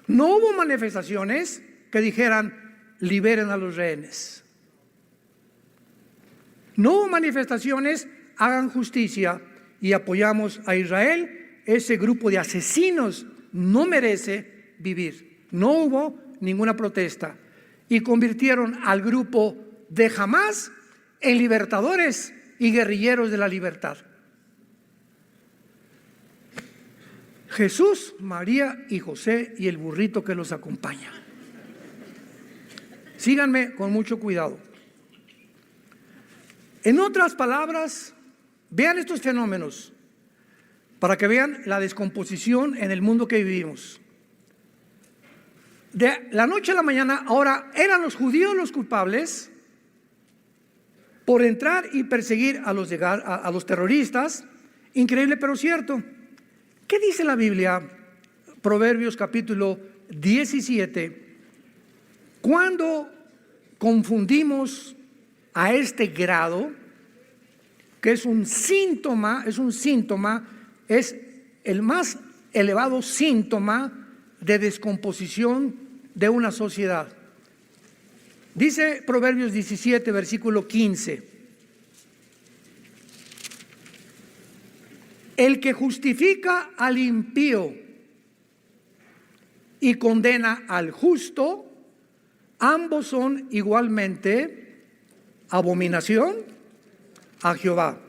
No hubo manifestaciones que dijeran liberen a los rehenes. No hubo manifestaciones hagan justicia y apoyamos a Israel. Ese grupo de asesinos no merece vivir. No hubo ninguna protesta y convirtieron al grupo de Hamás en libertadores y guerrilleros de la libertad. Jesús, María y José y el burrito que los acompaña. Síganme con mucho cuidado. En otras palabras, vean estos fenómenos para que vean la descomposición en el mundo que vivimos. De la noche a la mañana, ahora eran los judíos los culpables por entrar y perseguir a los terroristas. Increíble pero cierto. ¿Qué dice la Biblia? Proverbios capítulo 17. Cuando confundimos a este grado, que es un síntoma, es el más elevado síntoma de descomposición de una sociedad. Dice Proverbios 17, versículo 15: el que justifica al impío y condena al justo, ambos son igualmente abominación a Jehová.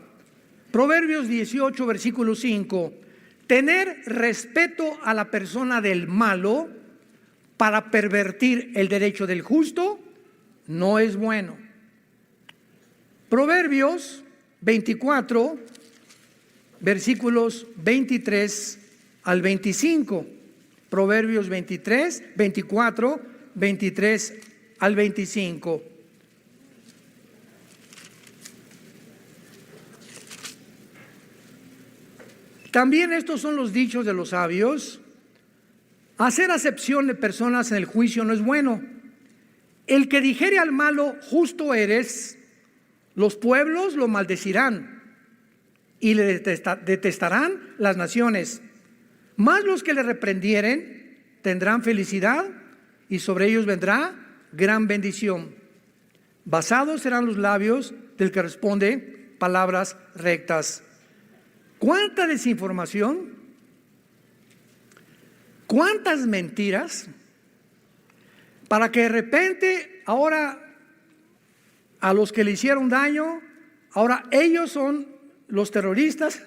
Proverbios 18, versículo 5: tener respeto a la persona del malo para pervertir el derecho del justo no es bueno. Proverbios 24, versículos 23 al 25. Proverbios 24, 23 al 25. También estos son los dichos de los sabios: hacer acepción de personas en el juicio no es bueno. El que dijere al malo, justo eres, los pueblos lo maldecirán y le detestarán las naciones. Mas los que le reprendieren tendrán felicidad y sobre ellos vendrá gran bendición. Basados serán los labios del que responde palabras rectas. ¿Cuánta desinformación? ¿Cuántas mentiras? Para que de repente ahora a los que le hicieron daño, ahora ellos son los terroristas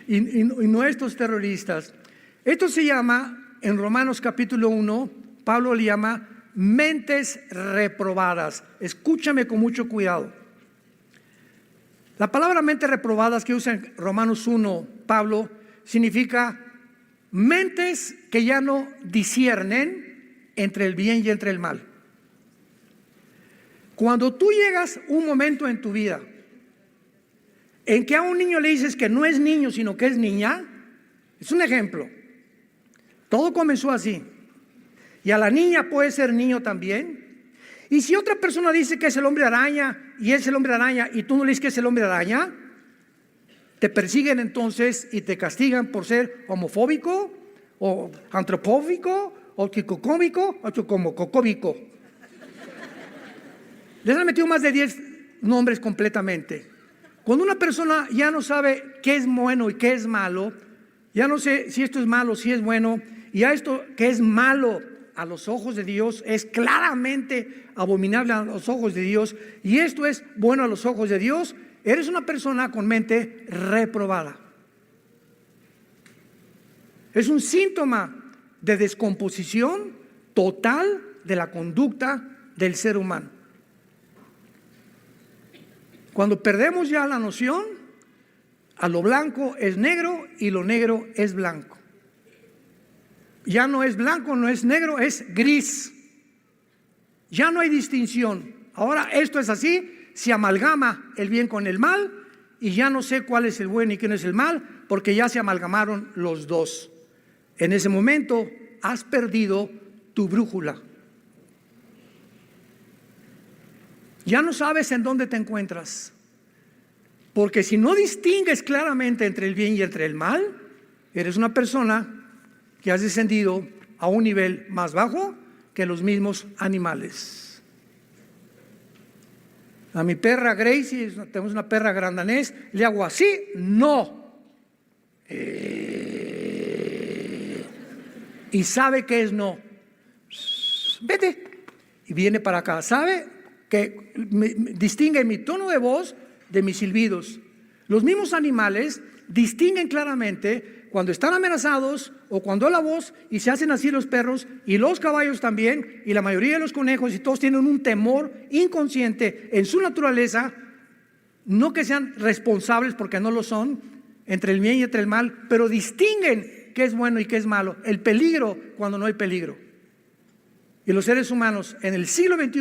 y no estos terroristas. Esto se llama, en Romanos capítulo 1, Pablo le llama mentes reprobadas. Escúchame con mucho cuidado. La palabra mentes reprobadas que usa en Romanos 1, Pablo, significa mentes que ya no disciernen entre el bien y entre el mal. Cuando tú llegas un momento en tu vida en que a un niño le dices que no es niño sino que es niña, es un ejemplo. Todo comenzó así. Y a la niña puede ser niño también. Y si otra persona dice que es el hombre araña y es el hombre araña y tú no le dices que es el hombre araña, te persiguen entonces y te castigan por ser homofóbico o antropóbico o quicocómico o chocomococóbico. Les han metido más de 10 nombres completamente. Cuando una persona ya no sabe qué es bueno y qué es malo, ya no sé si esto es malo, si es bueno, y a esto que es malo a los ojos de Dios es claramente abominable a los ojos de Dios, y esto es bueno a los ojos de Dios, eres una persona con mente reprobada. Es un síntoma de descomposición total de la conducta del ser humano. Cuando perdemos ya la noción, a lo blanco es negro y lo negro es blanco. Ya no es blanco, no es negro, es gris. Ya no hay distinción. Ahora esto es así, se amalgama el bien con el mal y ya no sé cuál es el bueno y quién es el mal, porque ya se amalgamaron los dos. En ese momento has perdido tu brújula. Ya no sabes en dónde te encuentras, porque si no distingues claramente entre el bien y entre el mal, eres una persona que has descendido a un nivel más bajo que los mismos animales. A mi perra Gracie, tenemos una perra gran danés, le hago así, no. Y sabe que es no. Vete. Y viene para acá. Sabe que distingue mi tono de voz de mis silbidos. Los mismos animales distinguen claramente cuando están amenazados o cuando la voz, y se hacen así los perros y los caballos también, y la mayoría de los conejos, y todos tienen un temor inconsciente en su naturaleza, no que sean responsables porque no lo son, entre el bien y entre el mal, pero distinguen qué es bueno y qué es malo, el peligro cuando no hay peligro. Y los seres humanos en el siglo XXI,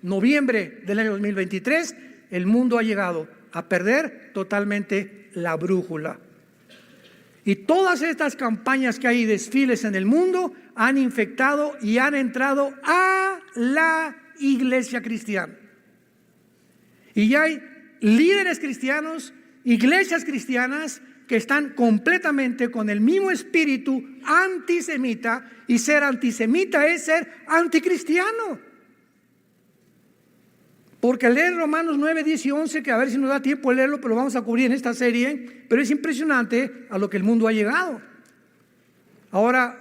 noviembre del año 2023, el mundo ha llegado a perder totalmente la brújula. Y todas estas campañas que hay, desfiles en el mundo, han infectado y han entrado a la iglesia cristiana. Y ya hay líderes cristianos, iglesias cristianas que están completamente con el mismo espíritu antisemita, y ser antisemita es ser anticristiano. Porque leer Romanos 9, 10 y 11, que a ver si nos da tiempo de leerlo, pero lo vamos a cubrir en esta serie, pero es impresionante a lo que el mundo ha llegado. Ahora,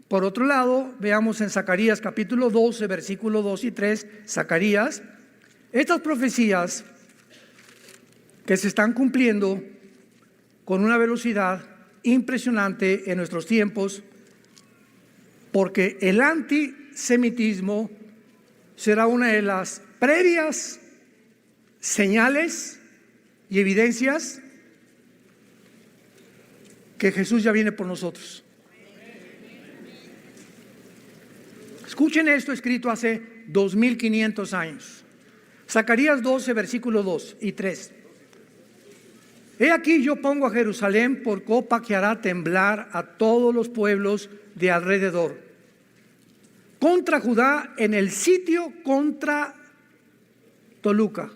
por otro lado, veamos en Zacarías capítulo 12, versículo 2 y 3, Zacarías, estas profecías que se están cumpliendo con una velocidad impresionante en nuestros tiempos, porque el antisemitismo será una de las previas señales y evidencias que Jesús ya viene por nosotros. Escuchen esto, escrito hace 2500 años. Zacarías 12, versículo 2 y 3. He aquí yo pongo a Jerusalén por copa que hará temblar a todos los pueblos de alrededor, contra Judá en el sitio contra Toluca.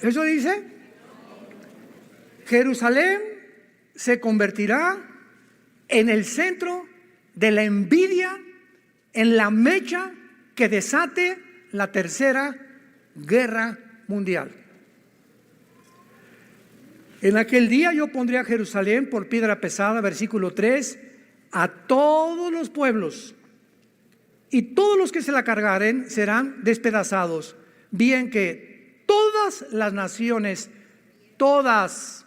¿Eso dice? Jerusalén se convertirá en el centro de la envidia, en la mecha que desate la tercera guerra mundial. En aquel día yo pondré a Jerusalén por piedra pesada, versículo 3, a todos los pueblos, y todos los que se la cargaren serán despedazados, bien que todas las naciones, todas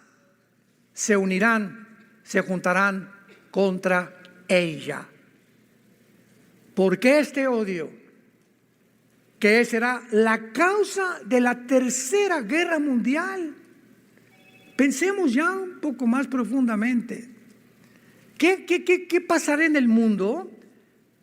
se unirán, se juntarán contra ella. ¿Por qué este odio? Que será la causa de la tercera guerra mundial. Pensemos ya un poco más profundamente. ¿Qué pasará en el mundo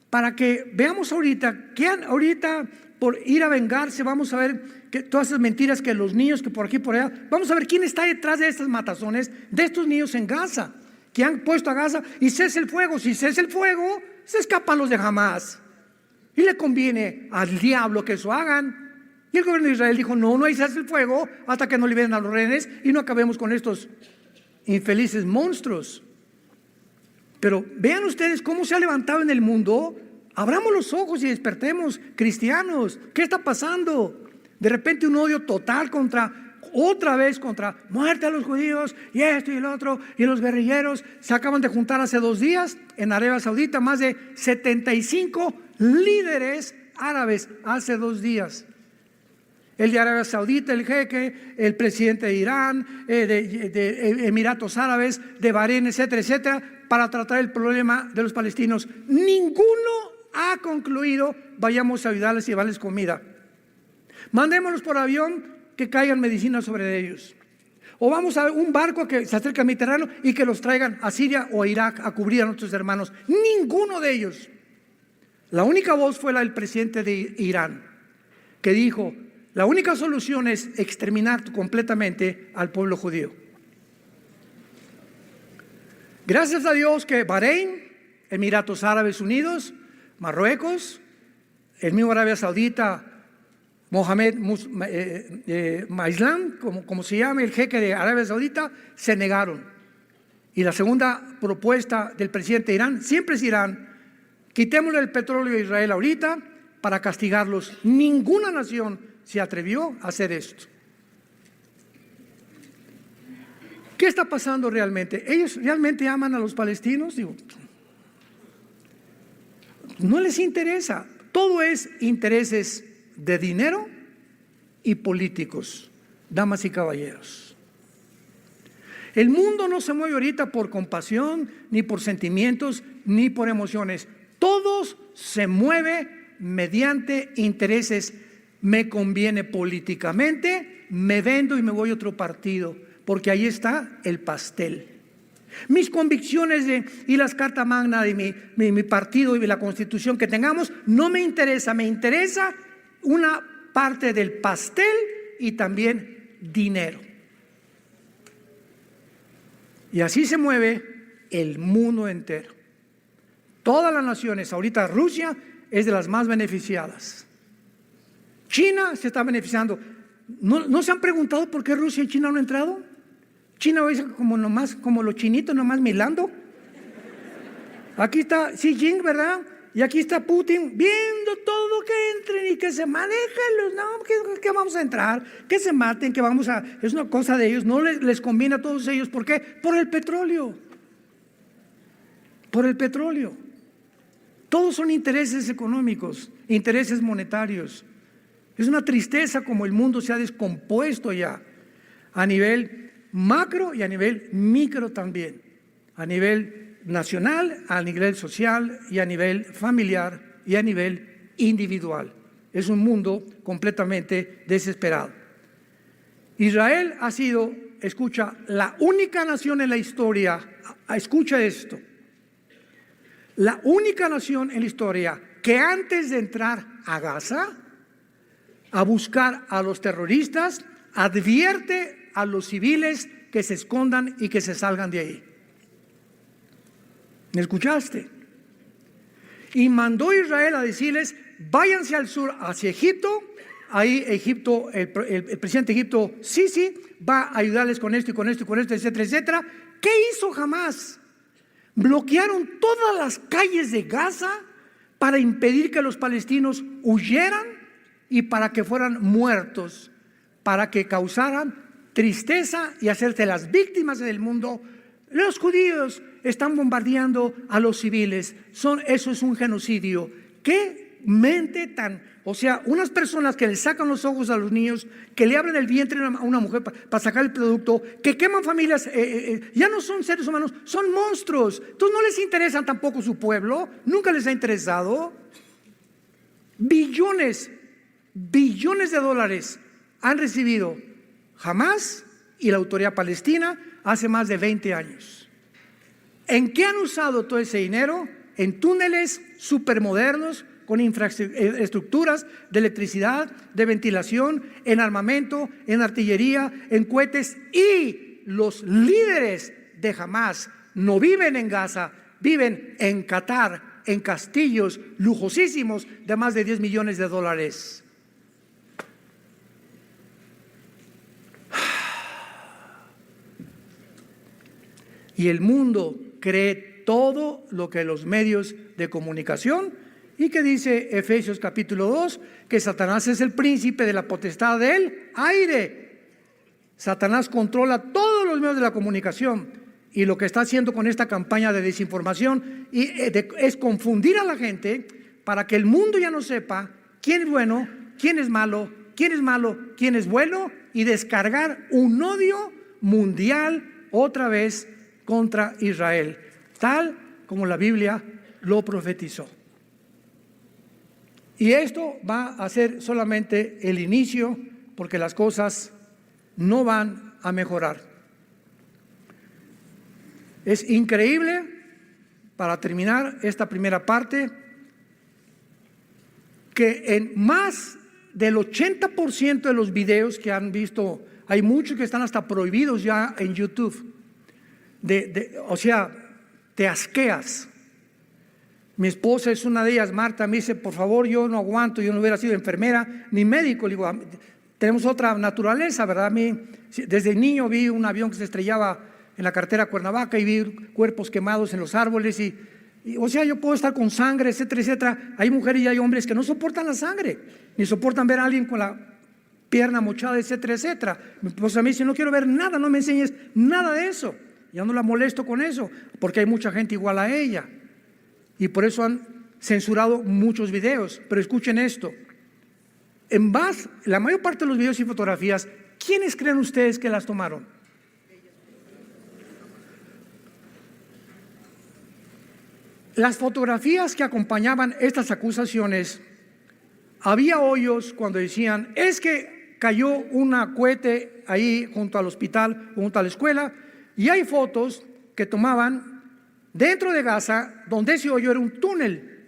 para que veamos ahorita, que ahorita por ir a vengarse, vamos a ver que todas esas mentiras que los niños, que por aquí por allá, vamos a ver quién está detrás de estas matazones, de estos niños en Gaza, que han puesto a Gaza y cese el fuego. Si cese el fuego, se escapan los de Hamás. Y le conviene al diablo que eso hagan. Y el gobierno de Israel dijo, no hay cese el fuego hasta que no liberen a los rehenes y no acabemos con estos infelices monstruos. Pero vean ustedes cómo se ha levantado en el mundo. Abramos los ojos y despertemos, cristianos. ¿Qué está pasando? De repente un odio total otra vez contra muerte a los judíos y esto y el otro, y los guerrilleros. Se acaban de juntar hace 2 días en Arabia Saudita más de 75 líderes árabes hace 2 días. El de Arabia Saudita, el jeque, el presidente de Irán, de Emiratos Árabes, de Bahrein, etcétera, etcétera, para tratar el problema de los palestinos. Ninguno ha concluido, vayamos a ayudarles y llevarles comida. Mandémoslos por avión, que caigan medicinas sobre ellos. O vamos a un barco que se acerque al Mediterráneo y que los traigan a Siria o a Irak a cubrir a nuestros hermanos. Ninguno de ellos. La única voz fue la del presidente de Irán, que dijo, la única solución es exterminar completamente al pueblo judío. Gracias a Dios que Bahrein, Emiratos Árabes Unidos, Marruecos, el mismo Arabia Saudita, Mohamed Maislam, como se llama, el jeque de Arabia Saudita, se negaron. Y la segunda propuesta del presidente de Irán siempre es Irán: quitémosle el petróleo a Israel ahorita para castigarlos. Ninguna nación se atrevió a hacer esto. ¿Qué está pasando realmente? ¿Ellos realmente aman a los palestinos? Digo, no les interesa. Todo es intereses de dinero y políticos, damas y caballeros. El mundo no se mueve ahorita por compasión, ni por sentimientos, ni por emociones. Todos se mueve mediante intereses. Me conviene políticamente, me vendo y me voy a otro partido, porque ahí está el pastel. Mis convicciones y las cartas magna de mi partido y la constitución que tengamos no me interesa. Me interesa una parte del pastel y también dinero. Y así se mueve el mundo entero. Todas las naciones, ahorita Rusia es de las más beneficiadas. China se está beneficiando. ¿No se han preguntado por qué Rusia y China no han entrado? China es como nomás, como los chinitos nomás mirando. Aquí está Xi Jinping, ¿verdad? Y aquí está Putin viendo todo, que entren y que se manejen los, no, que vamos a entrar, que se maten, que vamos a, es una cosa de ellos, no les conviene a todos ellos. ¿Por qué? Por el petróleo. Por el petróleo. Todos son intereses económicos, intereses monetarios. Es una tristeza como el mundo se ha descompuesto ya a nivel macro y a nivel micro también, a nivel nacional, a nivel social y a nivel familiar y a nivel individual. Es un mundo completamente desesperado. Israel ha sido, escucha, la única nación en la historia, escucha esto, la única nación en la historia que antes de entrar a Gaza a buscar a los terroristas, advierte a los civiles que se escondan y que se salgan de ahí. ¿Me escuchaste? Y mandó a Israel a decirles, váyanse al sur hacia Egipto. Ahí Egipto, el presidente de Egipto, sí, va a ayudarles con esto y con esto y con esto, etcétera, etcétera. ¿Qué hizo Hamás? Bloquearon todas las calles de Gaza para impedir que los palestinos huyeran y para que fueran muertos, para que causaran tristeza y hacerse las víctimas del mundo. Los judíos están bombardeando a los civiles. Eso es un genocidio. ¿Qué mente tan? O sea, unas personas que le sacan los ojos a los niños, que le abren el vientre a una mujer para sacar el producto, que queman familias, ya no son seres humanos, son monstruos. Entonces no les interesa tampoco su pueblo, nunca les ha interesado. Billones de dólares han recibido Hamás y la autoridad palestina hace más de 20 años. ¿En qué han usado todo ese dinero? En túneles supermodernos con infraestructuras de electricidad, de ventilación, en armamento, en artillería, en cohetes. Y los líderes de Hamás no viven en Gaza, viven en Qatar, en castillos lujosísimos de más de 10 millones de dólares. Y el mundo cree todo lo que los medios de comunicación, y que dice Efesios capítulo 2, que Satanás es el príncipe de la potestad del aire. Satanás controla todos los medios de la comunicación, y lo que está haciendo con esta campaña de desinformación es confundir a la gente para que el mundo ya no sepa quién es bueno, quién es malo, quién es bueno, y descargar un odio mundial otra vez contra Israel, tal como la Biblia lo profetizó. Y esto va a ser solamente el inicio, porque las cosas no van a mejorar. Es increíble, para terminar esta primera parte, que en más del 80% de los videos que han visto, hay muchos que están hasta prohibidos ya en YouTube. O sea, te asqueas. Mi esposa es una de ellas, Marta, me dice, por favor, yo no aguanto, yo no hubiera sido enfermera ni médico. Le digo, tenemos otra naturaleza, ¿verdad? A mí, desde niño vi un avión que se estrellaba en la carretera Cuernavaca y vi cuerpos quemados en los árboles o sea, yo puedo estar con sangre, etcétera, etcétera. Hay mujeres y hay hombres que no soportan la sangre, ni soportan ver a alguien con la pierna mochada, etcétera, etcétera. Mi esposa me dice, no quiero ver nada, no me enseñes nada de eso. Ya no la molesto con eso, porque hay mucha gente igual a ella. Y por eso han censurado muchos videos. Pero escuchen esto. La mayor parte de los videos y fotografías, ¿quiénes creen ustedes que las tomaron? Las fotografías que acompañaban estas acusaciones, había hoyos cuando decían, es que cayó un cohete ahí junto al hospital, junto a la escuela. Y hay fotos que tomaban dentro de Gaza, donde ese hoyo era un túnel.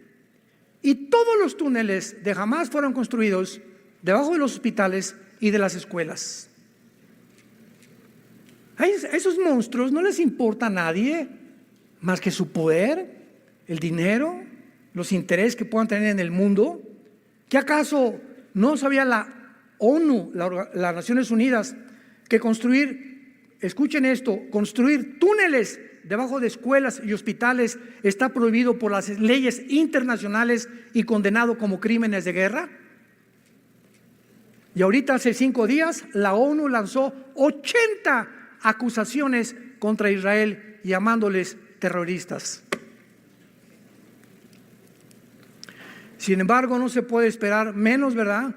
Y todos los túneles de Hamás fueron construidos debajo de los hospitales y de las escuelas. A esos monstruos no les importa a nadie más que su poder, el dinero, los intereses que puedan tener en el mundo. ¿Qué acaso no sabía la ONU, las Naciones Unidas, que construir escuchen esto, construir túneles debajo de escuelas y hospitales está prohibido por las leyes internacionales y condenado como crímenes de guerra. Y ahorita hace 5 días la ONU lanzó 80 acusaciones contra Israel llamándoles terroristas. Sin embargo, no se puede esperar menos, ¿verdad?,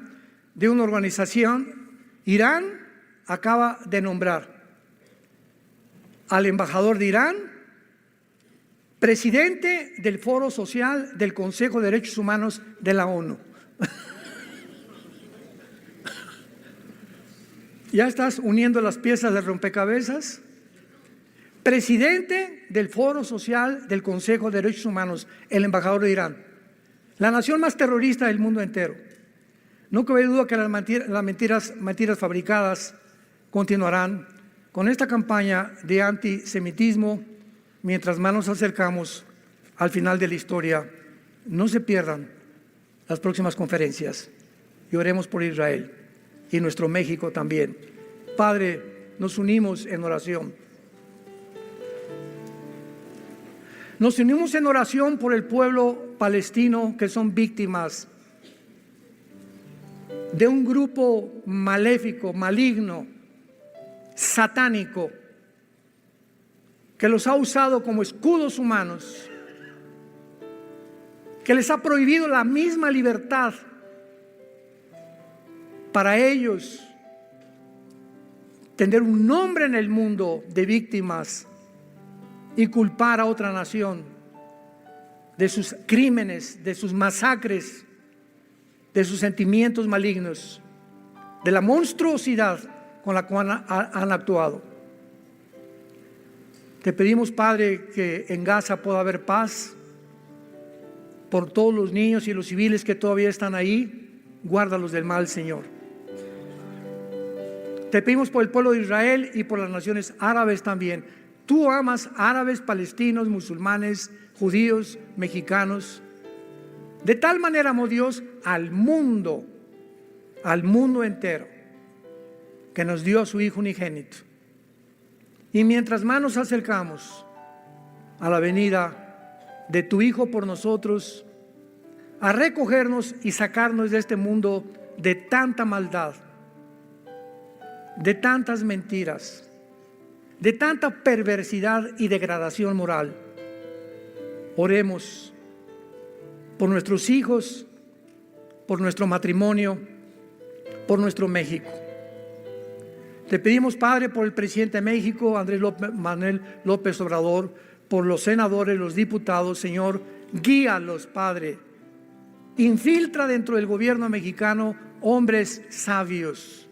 de una organización. Irán acaba de nombrar al embajador de Irán presidente del Foro Social del Consejo de Derechos Humanos de la ONU. ¿Ya estás uniendo las piezas del rompecabezas? Presidente del Foro Social del Consejo de Derechos Humanos, el embajador de Irán, la nación más terrorista del mundo entero. No cabe duda que las mentiras fabricadas continuarán con esta campaña de antisemitismo mientras más nos acercamos al final de la historia. No se pierdan las próximas conferencias y oremos por Israel y nuestro México también. Padre, nos unimos en oración. Nos unimos en oración por el pueblo palestino que son víctimas de un grupo maléfico, maligno, satánico, que los ha usado como escudos humanos, que les ha prohibido la misma libertad para ellos tener un nombre en el mundo de víctimas y culpar a otra nación de sus crímenes, de sus masacres, de sus sentimientos malignos, de la monstruosidad con la cual han actuado. Te pedimos, Padre, que en Gaza pueda haber paz por todos los niños y los civiles que todavía están ahí. Guárdalos del mal, Señor. Te pedimos por el pueblo de Israel y por las naciones árabes también. Tú amas árabes, palestinos, musulmanes, judíos, mexicanos. De tal manera amó Dios al mundo entero, que nos dio a su Hijo unigénito. Y mientras más nos acercamos a la venida de tu Hijo por nosotros, a recogernos y sacarnos de este mundo de tanta maldad, de tantas mentiras, de tanta perversidad y degradación moral, oremos por nuestros hijos, por nuestro matrimonio, por nuestro México. Te pedimos, Padre, por el presidente de México, Manuel López Obrador, por los senadores, los diputados, Señor, guíalos, Padre. Infiltra dentro del gobierno mexicano hombres sabios,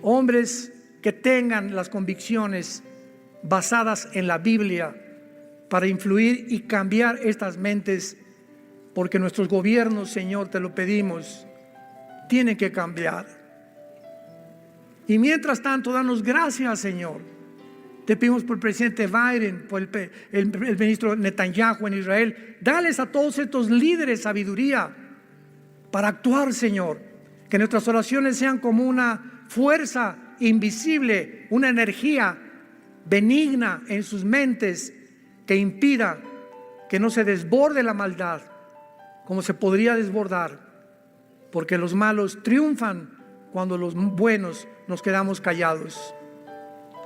hombres que tengan las convicciones basadas en la Biblia para influir y cambiar estas mentes, porque nuestros gobiernos, Señor, te lo pedimos, tienen que cambiar. Y mientras tanto, danos gracias, Señor. Te pedimos por el presidente Biden, por el ministro Netanyahu en Israel. Dales a todos estos líderes sabiduría para actuar, Señor. Que nuestras oraciones sean como una fuerza invisible, una energía benigna en sus mentes que impida que no se desborde la maldad como se podría desbordar, porque los malos triunfan cuando los buenos nos quedamos callados,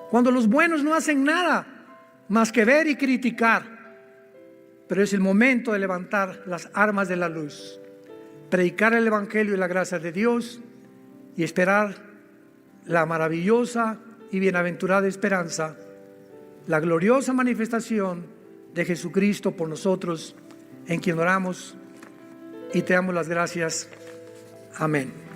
cuando los buenos no hacen nada más que ver y criticar. Pero es el momento de levantar las armas de la luz, predicar el Evangelio y la gracia de Dios y esperar la maravillosa y bienaventurada esperanza, la gloriosa manifestación de Jesucristo por nosotros, en quien oramos y te damos las gracias. Amén.